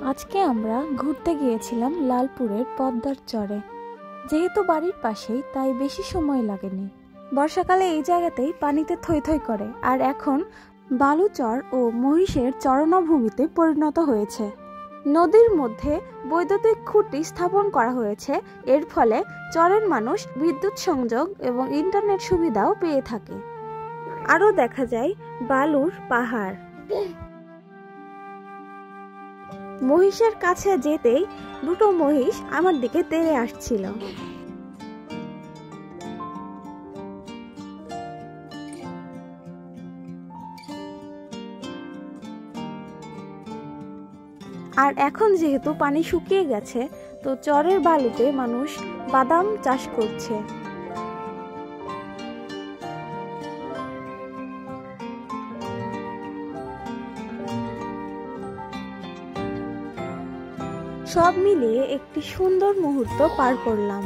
আজকে আমরা ঘুরতে গিয়েছিলাম লালপুরের পদ্মার চরে। যেহেতু বাড়ির পাশেই তাই বেশি সময় লাগেনি। বর্ষাকালে এই জায়গাতেই পানিতে থই থই করে, আর এখন বালুচর ও মহিষের চরণভূমিতে পরিণত হয়েছে। নদীর মধ্যে বৈদ্যুতিক খুঁটি স্থাপন করা হয়েছে। এর ফলে চরের মানুষ বিদ্যুৎ সংযোগ এবং ইন্টারনেট সুবিধাও পেয়ে থাকে। আরও দেখা যায় বালুর পাহাড়। মহিষের কাছে যেতেই দুটো মহিষ আমার দিকে তেড়ে আসছিল। আর এখন যেহেতু পানি শুকিয়ে গেছে, তো চরের বালুতে মানুষ বাদাম চাষ করছে। সব মিলিয়ে একটি সুন্দর মুহূর্ত পার করলাম।